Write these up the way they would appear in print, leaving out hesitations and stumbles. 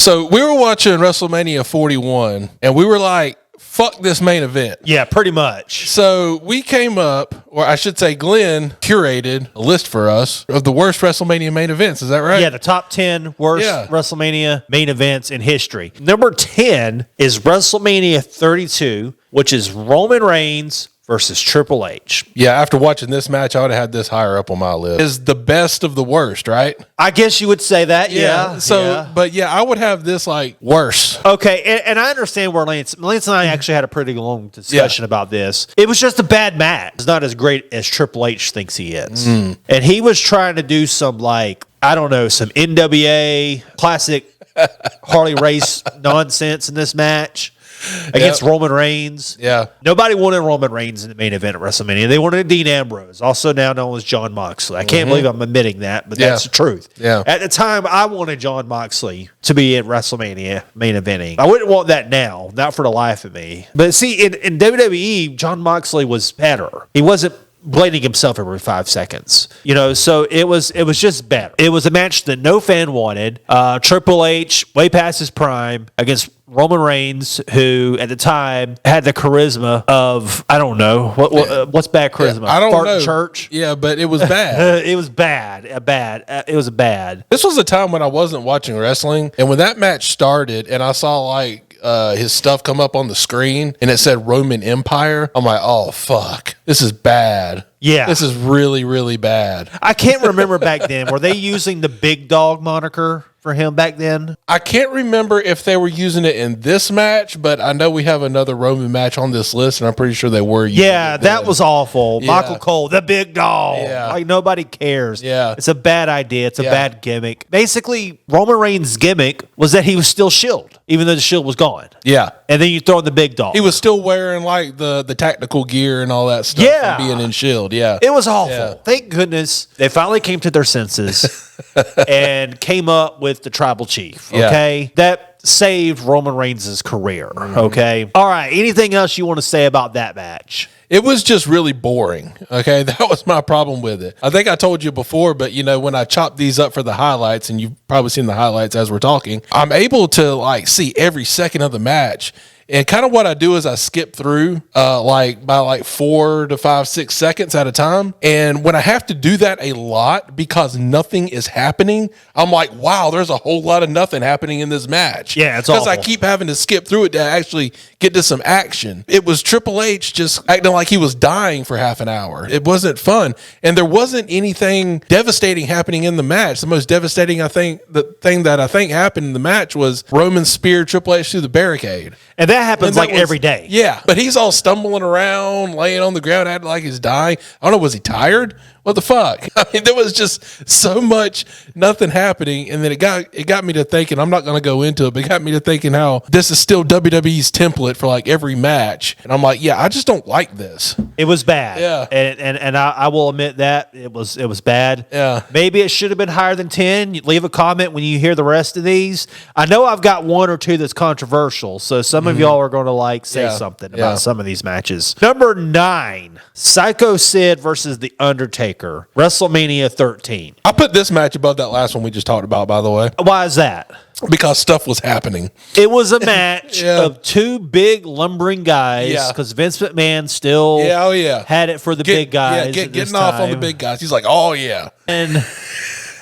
So we were watching WrestleMania 41, and we were like, fuck this main event. Yeah, pretty much. So we came up, or I should say Glenn curated a list for us of the worst WrestleMania main events. Is that right? Yeah, the top 10 worst WrestleMania main events in history. Number 10 is WrestleMania 32, which is Roman Reigns versus Triple H. Yeah, after watching this match, I would have had this higher up on my list. Is the best of the worst, right? I guess you would say that, yeah. But yeah, I would have this like worse. Okay, and I understand where Lance and I actually had a pretty long discussion about this. It was just a bad match. It's not as great as Triple H thinks he is. And he was trying to do some like, I don't know, some NWA classic Harley Race nonsense in this match. Against Roman Reigns. Yeah. Nobody wanted Roman Reigns in the main event at WrestleMania. They wanted Dean Ambrose, also now known as Jon Moxley. I can't believe I'm admitting that, but that's the truth. Yeah. At the time, I wanted Jon Moxley to be at WrestleMania main eventing. I wouldn't want that now, not for the life of me. But see, in WWE, Jon Moxley was better. He wasn't blading himself every 5 seconds, so it was just better. It was a match that no fan wanted. Triple H, way past his prime, against Roman Reigns, who at the time had the charisma of, I don't know, what's bad charisma? I don't know. Church? Yeah, but it was bad. It was bad. It was bad. This was a time when I wasn't watching wrestling, and when that match started and I saw like his stuff come up on the screen and it said Roman Empire, I'm like, oh fuck, this is bad. Yeah. This is really, really bad. I can't remember back then. Were they using the big dog moniker for him back then? I can't remember if they were using it in this match, but I know we have another Roman match on this list, and I'm pretty sure they were using it that was awful. Yeah. Michael Cole, the big dog. Yeah. Like, nobody cares. Yeah. It's a bad idea. It's a bad gimmick. Basically, Roman Reigns' gimmick was that he was still Shield, even though the Shield was gone. Yeah. And then you throw in the big dog. He was still wearing like the tactical gear and all that stuff. Yeah. And being in Shield. Yeah. It was awful. Yeah. Thank goodness they finally came to their senses and came up with the tribal chief. Okay. That saved Roman Reigns' career. Okay. All right. Anything else you want to say about that match? It was just really boring. Okay. That was my problem with it. I think I told you before, but when I chop these up for the highlights, and you've probably seen the highlights as we're talking, I'm able to like see every second of the match. And kind of what I do is I skip through by 4 to 5, 6 seconds at a time. And when I have to do that a lot because nothing is happening, I'm like, wow, there's a whole lot of nothing happening in this match. Yeah, it's because I awful. keep having to skip through it to actually get to some action. It was Triple H just acting like he was dying for half an hour. It wasn't fun. And there wasn't anything devastating happening in the match. The most devastating, the thing that I think happened in the match was Roman speared Triple H through the barricade. And that happens every day. Yeah, but he's all stumbling around, laying on the ground, acting like he's dying. I don't know, was he tired? What the fuck? I mean, there was just so much nothing happening, and then it got me to thinking. I'm not going to go into it, but it got me to thinking how this is still WWE's template for like every match, and I'm like, yeah, I just don't like this. It was bad. Yeah, and I will admit that it was bad. Yeah, maybe it should have been higher than 10. You leave a comment when you hear the rest of these. I know I've got one or two that's controversial, so some of y'all are going to say something about some of these matches. Number 9, Psycho Sid versus The Undertaker. WrestleMania 13. I put this match above that last one we just talked about, by the way. Why is that? Because stuff was happening. It was a match of two big lumbering guys because Vince McMahon still had it for the big guys. Getting off on the big guys. He's like, oh, yeah. And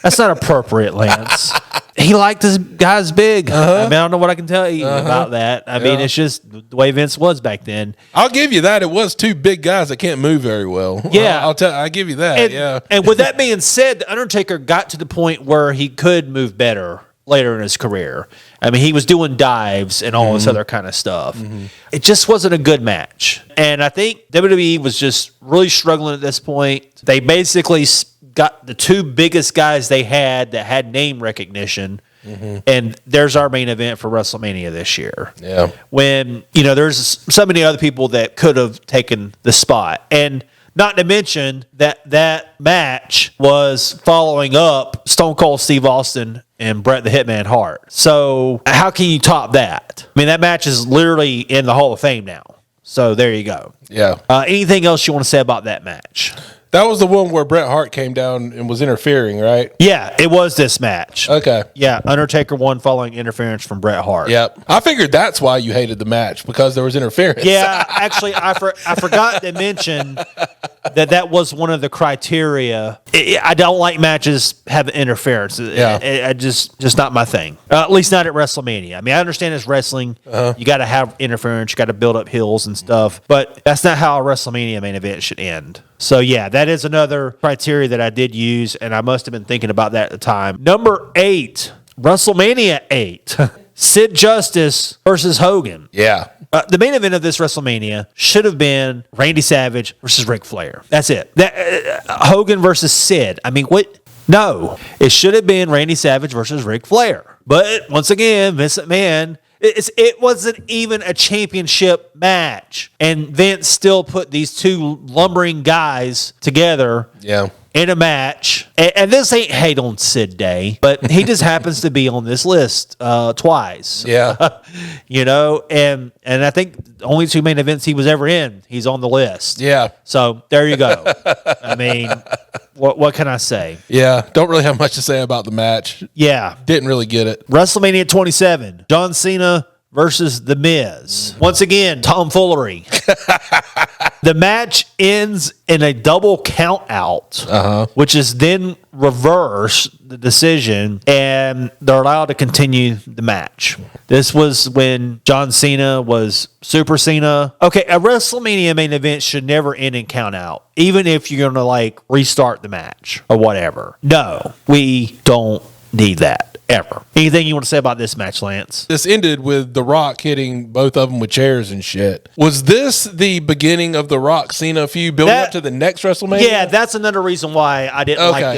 that's not appropriate, Lance. He liked his guys big. I mean, I don't know what I can tell you about that. I mean, it's just the way Vince was back then. I'll give you that. It was two big guys that can't move very well. Yeah. I'll give you that. And, and with that being said, The Undertaker got to the point where he could move better later in his career. I mean, he was doing dives and all this other kind of stuff. It just wasn't a good match. And I think WWE was just really struggling at this point. They basically got the two biggest guys they had that had name recognition, and there's our main event for WrestleMania this year. Yeah. When, there's so many other people that could have taken the spot. And not to mention that match was following up Stone Cold Steve Austin and Bret the Hitman Hart. So how can you top that? I mean, that match is literally in the Hall of Fame now. So there you go. Yeah. Anything else you want to say about that match? That was the one where Bret Hart came down and was interfering, right? Yeah, it was this match. Okay. Yeah, Undertaker won following interference from Bret Hart. Yep. I figured that's why you hated the match, because there was interference. Yeah, actually, I forgot to mention that was one of the criteria. I don't like matches having interference. Yeah. Just not my thing. At least not at WrestleMania. I mean, I understand it's wrestling. You got to have interference. You got to build up hills and stuff. But that's not how a WrestleMania main event should end. So, yeah, that is another criteria that I did use, and I must have been thinking about that at the time. Number 8, WrestleMania 8. Sid Justice versus Hogan. Yeah. The main event of this WrestleMania should have been Randy Savage versus Ric Flair. That's it. Hogan versus Sid. I mean, what? No. It should have been Randy Savage versus Ric Flair. But once again, Vince McMahon, it wasn't even a championship match. And Vince still put these two lumbering guys together. Yeah. In a match, and this ain't hate on Sid Day, but he just happens to be on this list twice. Yeah. You know, and I think the only 2 main events he was ever in, he's on the list. Yeah. So there you go. I mean, what can I say? Yeah. Don't really have much to say about the match. Yeah. Didn't really get it. WrestleMania 27, John Cena versus The Miz. Once again, tomfoolery. The match ends in a double count out, which is then reverse the decision, and they're allowed to continue the match. This was when John Cena was Super Cena. Okay, a WrestleMania main event should never end in count out, even if you're going to like restart the match or whatever. No, we don't need that. Ever. Anything you want to say about this match, Lance? This ended with The Rock hitting both of them with chairs and shit. Was this the beginning of The Rock Cena feud building up to the next WrestleMania? Yeah, that's another reason why I didn't like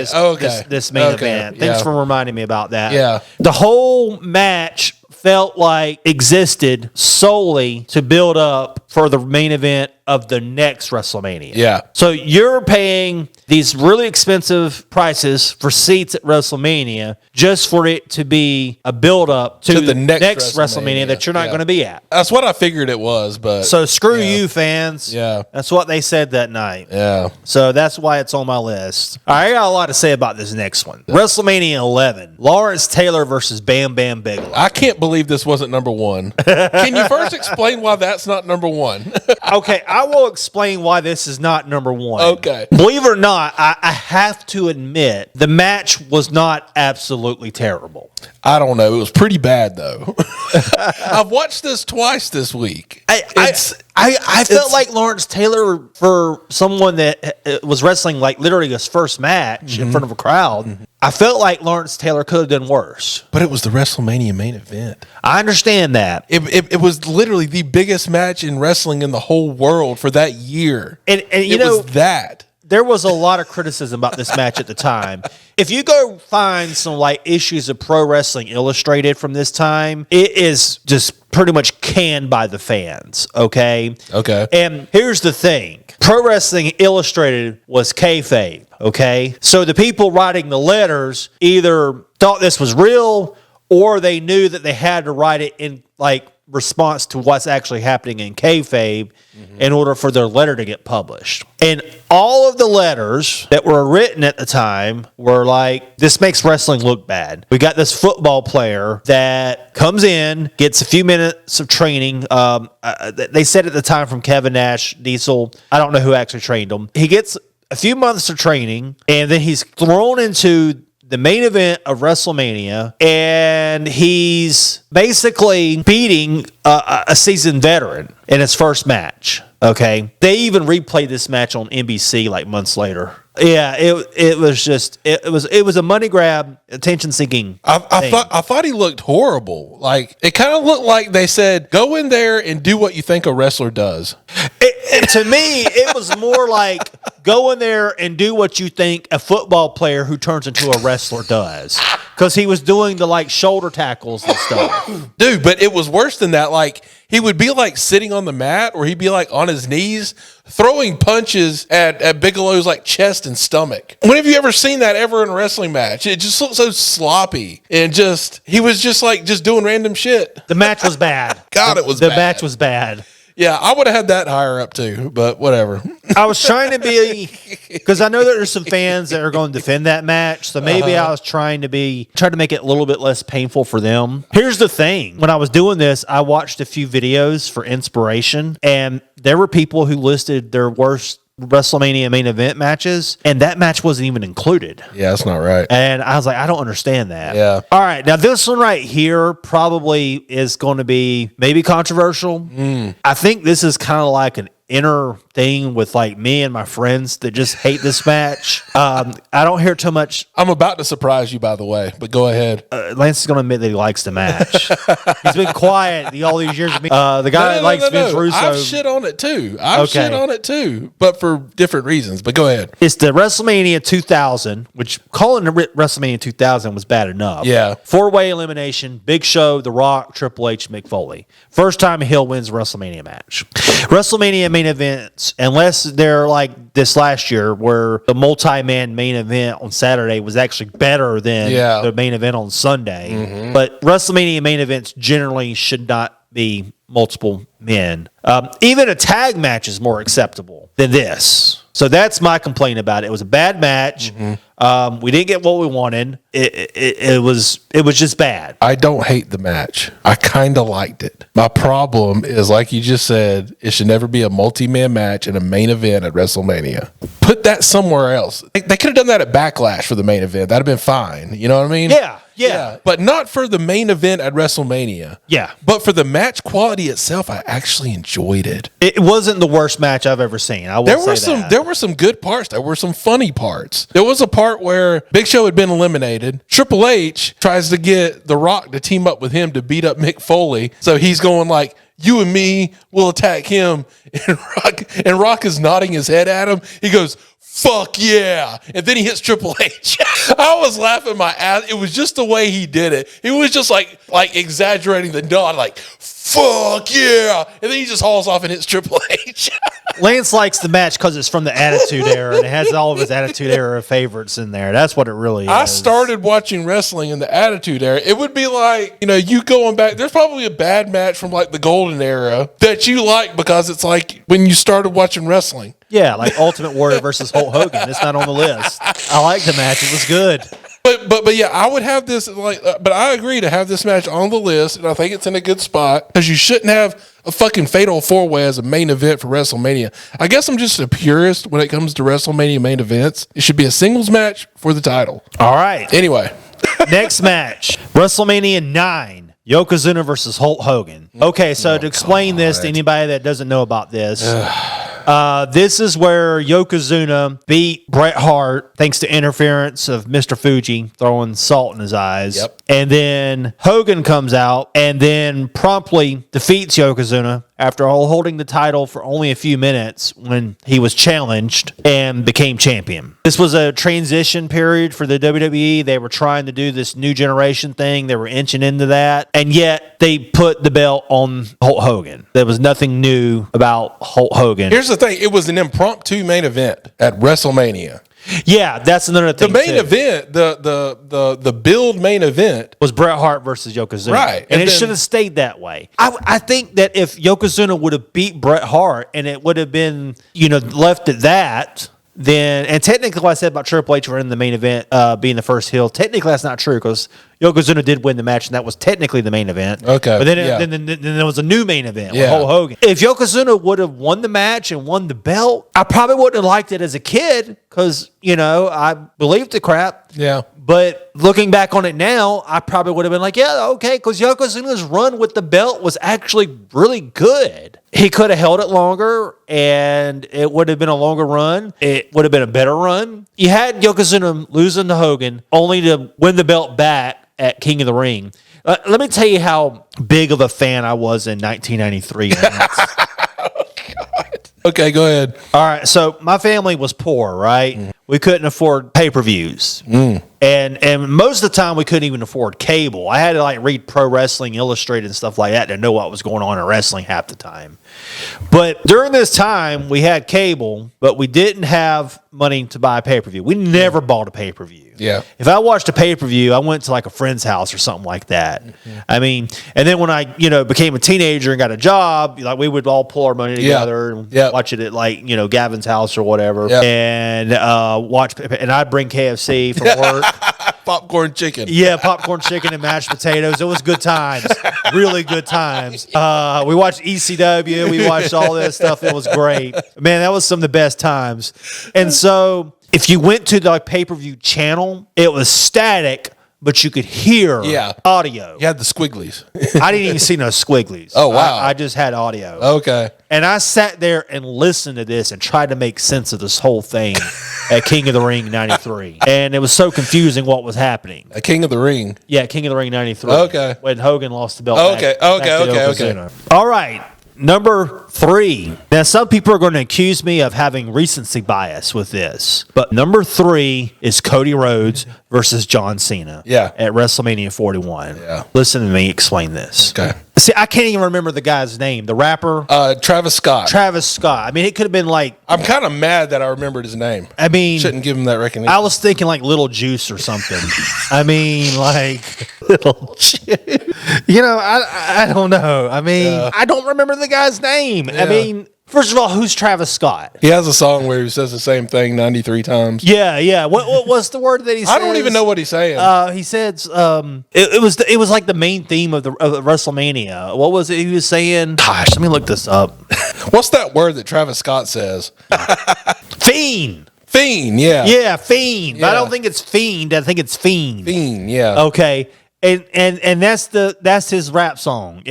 this main event. Thanks for reminding me about that. Yeah. The whole match felt like existed solely to build up for the main event of the next WrestleMania. Yeah. So you're paying these really expensive prices for seats at WrestleMania just for it to be a build-up to the next WrestleMania that you're not going to be at. That's what I figured it was, but... So screw you, fans. Yeah. That's what they said that night. Yeah. So that's why it's on my list. All right, I got a lot to say about this next one. WrestleMania 11, Lawrence Taylor versus Bam Bam Bigelow. I can't believe this wasn't number 1. Can you first explain why that's not number 1? Okay, I will explain why this is not number 1. Okay. Believe it or not, I have to admit, the match was not absolutely terrible. I don't know. It was pretty bad, though. I've watched this twice this week. I felt like Lawrence Taylor, for someone that was wrestling like literally his first match in front of a crowd, I felt like Lawrence Taylor could have done worse. But it was the WrestleMania main event. I understand that. It was literally the biggest match in wrestling in the whole world for that year. And you it know, was that. There was a lot of criticism about this match at the time. If you go find some like issues of Pro Wrestling Illustrated from this time, it is just pretty much canned by the fans. Okay. Okay. And here's the thing: Pro Wrestling Illustrated was kayfabe. Okay. So the people writing the letters either thought this was real, or they knew that they had to write it in like response to what's actually happening in kayfabe in order for their letter to get published. And all of the letters that were written at the time were like, this makes wrestling look bad. We got this football player that comes in, gets a few minutes of training. They said at the time from Kevin Nash, Diesel, I don't know who actually trained him. He gets a few months of training, and then he's thrown into the main event of WrestleMania, and he's basically beating a seasoned veteran in his first match. Okay, they even replayed this match on NBC like months later. Yeah, it was just it was a money grab, attention seeking. I thought he looked horrible. Like, it kind of looked like they said, go in there and do what you think a wrestler does. To me, it was more like, go in there and do what you think a football player who turns into a wrestler does. Because he was doing the like shoulder tackles and stuff. Dude, but it was worse than that. Like, he would be like sitting on the mat, or he'd be like on his knees throwing punches at Bigelow's like chest and stomach. When have you ever seen that ever in a wrestling match? It just looked so sloppy, and he was just like just doing random shit. The match was bad. God, it was the bad. match was bad. Yeah, I would have had that higher up too, but whatever. I was trying to be, because I know that there's some fans that are going to defend that match. So maybe I was trying to make it a little bit less painful for them. Here's the thing. When I was doing this, I watched a few videos for inspiration, and there were people who listed their worst WrestleMania main event matches, and that match wasn't even included. Yeah, that's not right. And I was like, I don't understand that. Yeah. All right. Now, this one right here probably is going to be maybe controversial. I think this is kind of like an inner thing with like me and my friends that just hate this match. I don't hear too much. I'm about to surprise you, by the way, but go ahead. Lance is going to admit that he likes the match. He's been quiet all these years. The guy that likes Vince Russo. I've shit on it too. But for different reasons. But go ahead. It's the WrestleMania 2000, which calling it WrestleMania 2000 was bad enough. Yeah. 4-way elimination, Big Show, The Rock, Triple H, Mick Foley. First time Hill wins a WrestleMania match. WrestleMania main events, unless they're like this last year where the multi-man main event on Saturday was actually better than the main event on Sunday. But WrestleMania main events generally should not be multiple men. Even a tag match is more acceptable than this. So that's my complaint about it. It was a bad match. We didn't get what we wanted. It was just bad. I don't hate the match. I kind of liked it. My problem is, like you just said, it should never be a multi-man match in a main event at WrestleMania. Put that somewhere else. They could have done that at Backlash for the main event. That'd have been fine. You know what I mean? Yeah. But not for the main event at WrestleMania. Yeah. But for the match quality itself, I actually enjoyed it. It wasn't the worst match I've ever seen. There were some good parts. There were some funny parts. There was a part where Big Show had been eliminated. Triple H tries to get The Rock to team up with him to beat up Mick Foley. So he's going like, you and me will attack him. And Rock is nodding his head at him. He goes, fuck yeah. And then he hits Triple H. I was laughing my ass. It was just the way he did it. He was just like exaggerating the nod, like, fuck yeah. And then he just hauls off and hits Triple H. Lance likes the match because it's from the Attitude Era, and it has all of his Attitude Era favorites in there. That's what it really is. I started watching wrestling in the Attitude Era. It would be like, you going back, there's probably a bad match from like the Golden Era that you like because it's like when you started watching wrestling. Yeah, like Ultimate Warrior versus Hulk Hogan. It's not on the list. I like the match. It was good. But yeah, I would have this but I agree to have this match on the list, and I think it's in a good spot because you shouldn't have a fucking fatal 4-way as a main event for WrestleMania. I guess I'm just a purist when it comes to WrestleMania main events. It should be a singles match for the title. All right. Anyway, next match, WrestleMania 9. Yokozuna versus Hulk Hogan. Okay, so to explain this to anybody that doesn't know about this, this is where Yokozuna beat Bret Hart thanks to interference of Mr. Fuji throwing salt in his eyes. Yep. And then Hogan comes out and then promptly defeats Yokozuna after holding the title for only a few minutes when he was challenged and became champion. This was a transition period for the WWE. They were trying to do this new generation thing. They were inching into that. And yet they put the belt on Hulk Hogan. There was nothing new about Hulk Hogan. here's the thing. It was an impromptu main event at WrestleMania. Yeah, that's another thing. The main event, the build main event was Bret Hart versus Yokozuna. Right. And it should have stayed that way. I think that if Yokozuna would have beat Bret Hart and it would have been, left at that, then, and technically what I said about Triple H in the main event being the first heel, technically that's not true because Yokozuna did win the match and that was technically the main event. Okay. But then there was a new main event with Hulk Hogan. If Yokozuna would have won the match and won the belt, I probably wouldn't have liked it as a kid because, I believed the crap. Yeah. But looking back on it now, I probably would have been like, yeah, okay, because Yokozuna's run with the belt was actually really good. He could have held it longer, and it would have been a longer run. It would have been a better run. You had Yokozuna losing to Hogan, only to win the belt back at King of the Ring. Let me tell you how big of a fan I was in 1993. Okay, go ahead. All right, so my family was poor, right? we couldn't afford pay-per-views. And most of the time we couldn't even afford cable. I had to like read Pro Wrestling Illustrated and stuff like that to know what was going on in wrestling half the time. But during this time we had cable, but we didn't have money to buy a pay-per-view. We never bought a pay-per-view. Yeah. If I watched a pay-per-view, I went to like a friend's house or something like that. I mean, and then when I, became a teenager and got a job, like we would all pull our money together and watch it at like, Gavin's house or whatever. And watch, and I'd bring KFC from work. Popcorn chicken. Yeah, popcorn chicken and mashed potatoes. It was good times. Really good times. We watched ECW. We watched all that stuff. It was great. Man, that was some of the best times. And so if you went to the pay-per-view channel, it was static, but you could hear audio. You had the squigglies. I didn't even see no squigglies. Oh, wow. I just had audio. Okay. And I sat there and listened to this and tried to make sense of this whole thing at King of the Ring 93. And it was so confusing what was happening. A King of the Ring. Yeah, King of the Ring 93. Okay. When Hogan lost the belt. Okay. Back to Yokozuna. All right. Number 3. Now, some people are going to accuse me of having recency bias with this, but number 3 is Cody Rhodes versus John Cena at WrestleMania 41. Yeah. Listen to me explain this. Okay. See, I can't even remember the guy's name. The rapper? Travis Scott. Travis Scott. I mean, it could have been like... I'm kind of mad that I rememred his name. I mean... Shouldn't give him that recognition. I was thinking like Little Juice or something. I mean, like... Little Juice. I don't know. I mean, I don't remember the guy's name. I mean... First of all, who's Travis Scott? He has a song where he says the same thing 93 times. Yeah. What was the word that he said? I don't even know what he's saying. He says it was like the main theme of the WrestleMania. What was it he was saying? Gosh, let me look this up. What's that word that Travis Scott says? Fiend. Fiend, yeah. Yeah, fiend. Yeah. I don't think it's fiend. I think it's fiend. Fiend, yeah. Okay. And that's his rap song.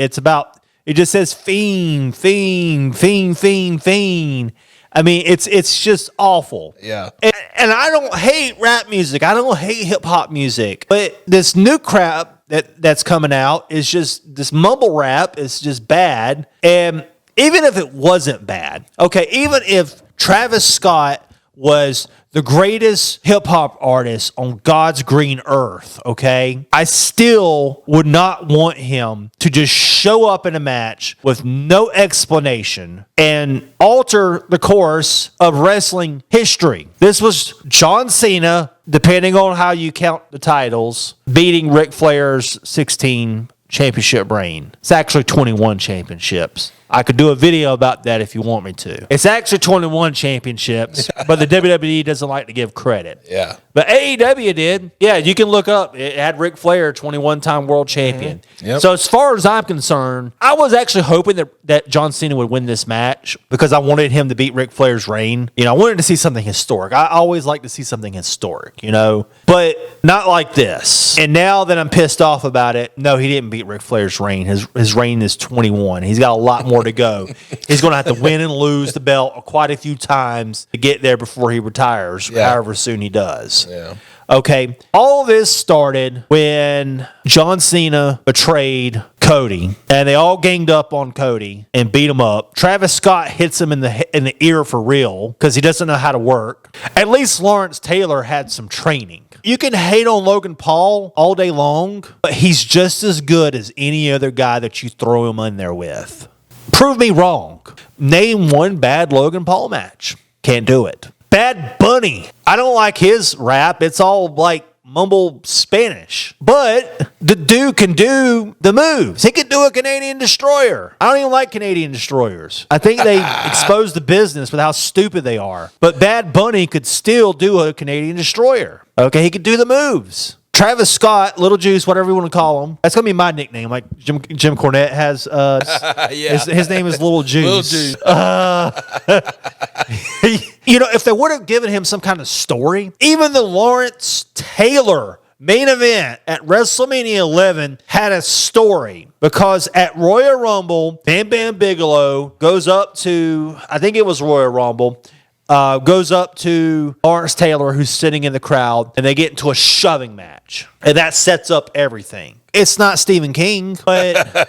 It just says fiend, fiend, fiend, fiend, fiend. I mean, it's just awful. Yeah. And I don't hate rap music. I don't hate hip hop music. But this new crap that's coming out is just this mumble rap is just bad. And even if it wasn't bad, okay, even if Travis Scott was the greatest hip hop artist on God's green earth, okay? I still would not want him to just show up in a match with no explanation and alter the course of wrestling history. This was John Cena, depending on how you count the titles, beating Ric Flair's 16 championship reign. It's actually 21 championships. I could do a video about that if you want me to. It's actually 21 championships, but the WWE doesn't like to give credit. Yeah. But AEW did. Yeah, you can look up. It had Ric Flair, 21-time world champion. Mm-hmm. Yep. So as far as I'm concerned, I was actually hoping that John Cena would win this match because I wanted him to beat Ric Flair's reign. I wanted to see something historic. I always like to see something historic, but not like this. And now that I'm pissed off about it, no, he didn't beat Ric Flair's reign. His reign is 21. He's got a lot more to go. He's going to have to win and lose the belt quite a few times to get there before he retires, however soon he does. Yeah. Okay, all this started when John Cena betrayed Cody, and they all ganged up on Cody and beat him up. Travis Scott hits him in the ear for real because he doesn't know how to work. At least Lawrence Taylor had some training. You can hate on Logan Paul all day long, but he's just as good as any other guy that you throw him in there with. Prove me wrong. Name one bad Logan Paul match. Can't do it. Bad Bunny. I don't like his rap. It's all like mumble Spanish. But the dude can do the moves. He can do a Canadian Destroyer. I don't even like Canadian Destroyers. I think they expose the business with how stupid they are. But Bad Bunny could still do a Canadian Destroyer. Okay, he could do the moves. Travis Scott, Little Juice, whatever you want to call him. That's going to be my nickname. Like Jim Cornette has. His name is Little Juice. Little Juice. If they would have given him some kind of story, even the Lawrence Taylor main event at WrestleMania 11 had a story because at Royal Rumble, Bam Bam Bigelow goes up to, I think it was Royal Rumble, goes up to Lawrence Taylor, who's sitting in the crowd, and they get into a shoving match. And that sets up everything. It's not Stephen King, but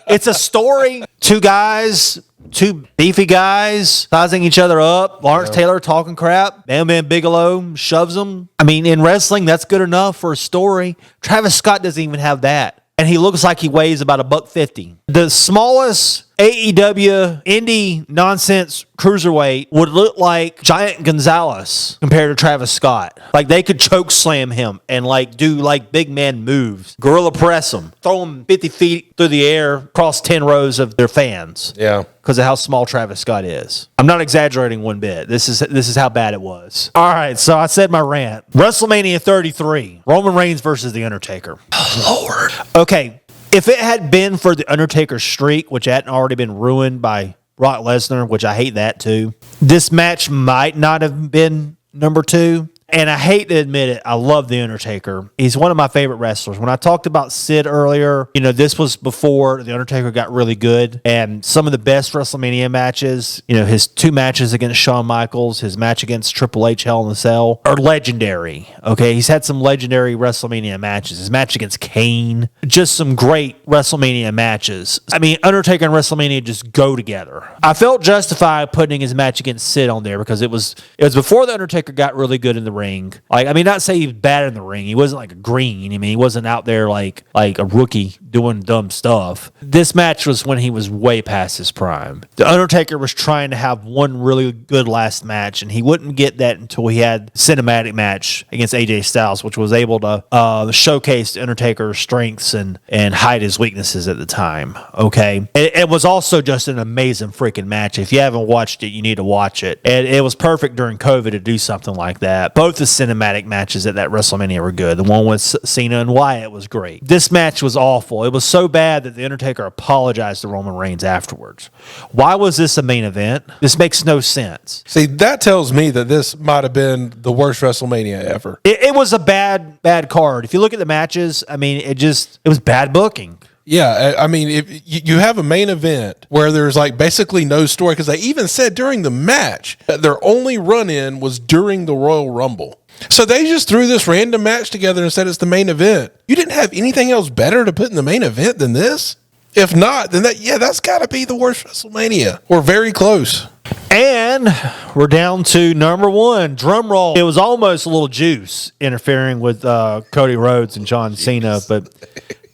it's a story. Two guys two beefy guys sizing each other up. Lawrence Taylor talking crap. Bam Bam Bigelow shoves him. I mean, in wrestling, that's good enough for a story. Travis Scott doesn't even have that. And he looks like he weighs about $150. The smallest AEW indie nonsense cruiserweight would look like Giant Gonzalez compared to Travis Scott. Like they could choke slam him and like do like big man moves, gorilla press him, throw him 50 feet through the air across 10 rows of their fans. Yeah. Because of how small Travis Scott is. I'm not exaggerating one bit. This is how bad it was. All right, so I said my rant. WrestleMania 33, Roman Reigns versus The Undertaker. Oh, Lord. Okay, if it had been for The Undertaker's streak, which hadn't already been ruined by Brock Lesnar, which I hate that too, this match might not have been number 2. And I hate to admit it, I love The Undertaker. He's one of my favorite wrestlers. When I talked about Sid earlier, this was before The Undertaker got really good. And some of the best WrestleMania matches, his 2 matches against Shawn Michaels, his match against Triple H Hell in a Cell, are legendary. Okay, he's had some legendary WrestleMania matches. His match against Kane, just some great WrestleMania matches. I mean, Undertaker and WrestleMania just go together. I felt justified putting his match against Sid on there because it was before The Undertaker got really good in the ring. Like, I mean, not say he was bad in the ring. He wasn't like a green. I mean, he wasn't out there like a rookie doing dumb stuff. This match was when he was way past his prime. The Undertaker was trying to have one really good last match, and he wouldn't get that until he had a cinematic match against AJ Styles, which was able to showcase the Undertaker's strengths and hide his weaknesses at the time. Okay. It was also just an amazing freaking match. If you haven't watched it, you need to watch it. And it was perfect during COVID to do something like that. Both the cinematic matches at that WrestleMania were good. The one with Cena and Wyatt was great. This match was awful. It was so bad that The Undertaker apologized to Roman Reigns afterwards. Why was this a main event? This makes no sense. See, that tells me that this might have been the worst WrestleMania ever. It was a bad card. If you look at the matches, I mean, it was bad booking. Yeah, I mean, if you have a main event where there's like basically no story, because they even said during the match that their only run-in was during the Royal Rumble. So they just threw this random match together and said it's the main event. You didn't have anything else better to put in the main event than this? If not, then that's got to be the worst WrestleMania. We're very close. And we're down to number 1. Drum roll. It was almost a little juice interfering with Cody Rhodes and John Cena, but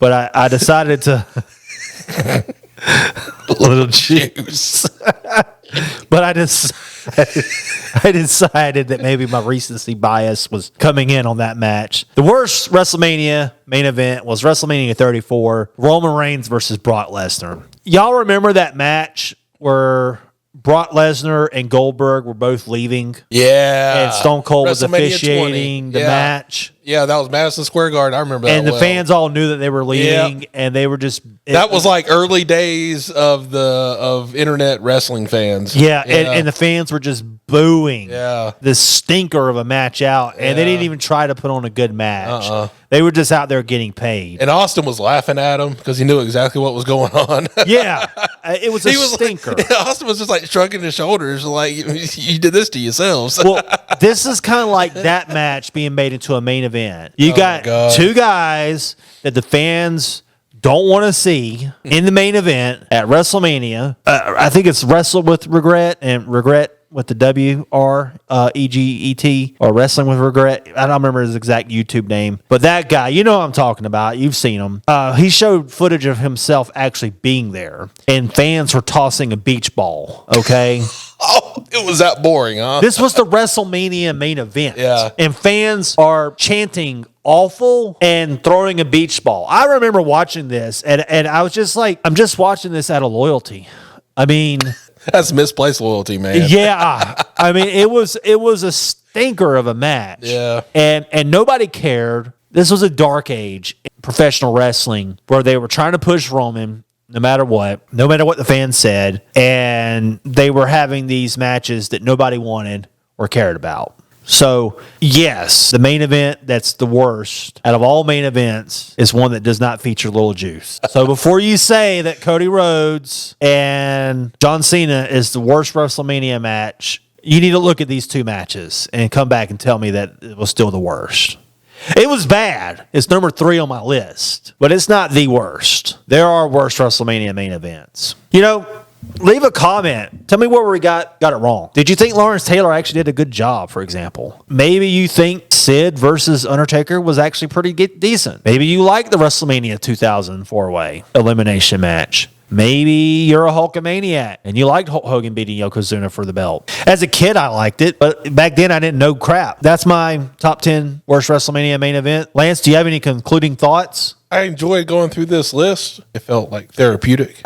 I decided to little juice. But I decided that maybe my recency bias was coming in on that match. The worst WrestleMania main event was WrestleMania 34, Roman Reigns versus Brock Lesnar. Y'all remember that match where Brock Lesnar and Goldberg were both leaving? Yeah. And Stone Cold was WrestleMania officiating 20. the match. Yeah, that was Madison Square Garden. I remember that. And the fans all knew that they were leaving, and they were just... That was like early days of internet wrestling fans. Yeah, and the fans were just booing this stinker of a match out, and they didn't even try to put on a good match. They were just out there getting paid. And Austin was laughing at him because he knew exactly what was going on. Yeah, it was a stinker. Like, Austin was just like shrugging his shoulders like, you did this to yourselves. Well, this is kind of like that match being made into a main event. You got 2 guys that the fans don't want to see in the main event at WrestleMania. I think it's Wrestle with Regret and Regret with the WREGET or Wrestling with Regret. I don't remember his exact YouTube name, but that guy, you know what I'm talking about. You've seen him. He showed footage of himself actually being there, and fans were tossing a beach ball. Okay. Oh, it was that boring, huh? This was the WrestleMania main event. Yeah. And fans are chanting awful and throwing a beach ball. I remember watching this, and I was just like, I'm just watching this out of loyalty. I mean... That's misplaced loyalty, man. Yeah. I mean, it was a stinker of a match. Yeah. And nobody cared. This was a dark age in professional wrestling where they were trying to push Roman no matter what the fans said, and they were having these matches that nobody wanted or cared about. So, yes, the main event that's the worst out of all main events is one that does not feature Little Juice. So before you say that Cody Rhodes and John Cena is the worst WrestleMania match, you need to look at these 2 matches and come back and tell me that it was still the worst. It was bad. It's number 3 on my list, but it's not the worst. There are worse WrestleMania main events. Leave a comment. Tell me where we got it wrong. Did you think Lawrence Taylor actually did a good job, for example? Maybe you think Sid versus Undertaker was actually pretty decent. Maybe you like the WrestleMania 2000 four-way elimination match. Maybe you're a Hulkamaniac and you liked Hulk Hogan beating Yokozuna for the belt. As a kid, I liked it, but back then I didn't know crap. That's my top 10 worst WrestleMania main event. Lance, do you have any concluding thoughts? I enjoyed going through this list. It felt like therapeutic.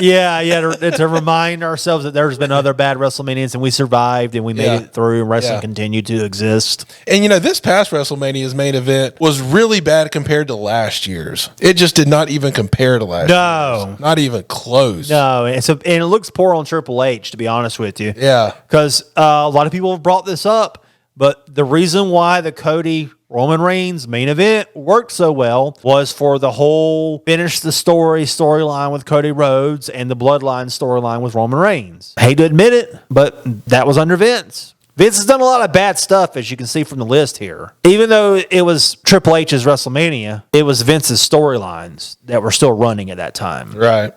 Yeah, to remind ourselves that there's been other bad WrestleManias and we survived and we made it through and wrestling continued to exist. And this past WrestleMania's main event was really bad compared to last year's. It just did not even compare to last year's. Not even close. No, and it looks poor on Triple H, to be honest with you. Yeah. Because a lot of people have brought this up, but the reason why the Cody Roman Reigns main event worked so well was for the whole finish the storyline with Cody Rhodes and the bloodline storyline with Roman Reigns. I hate to admit it, but that was under Vince. Vince has done a lot of bad stuff, as you can see from the list here. Even though it was Triple H's WrestleMania, it was Vince's storylines that were still running at that time. Right.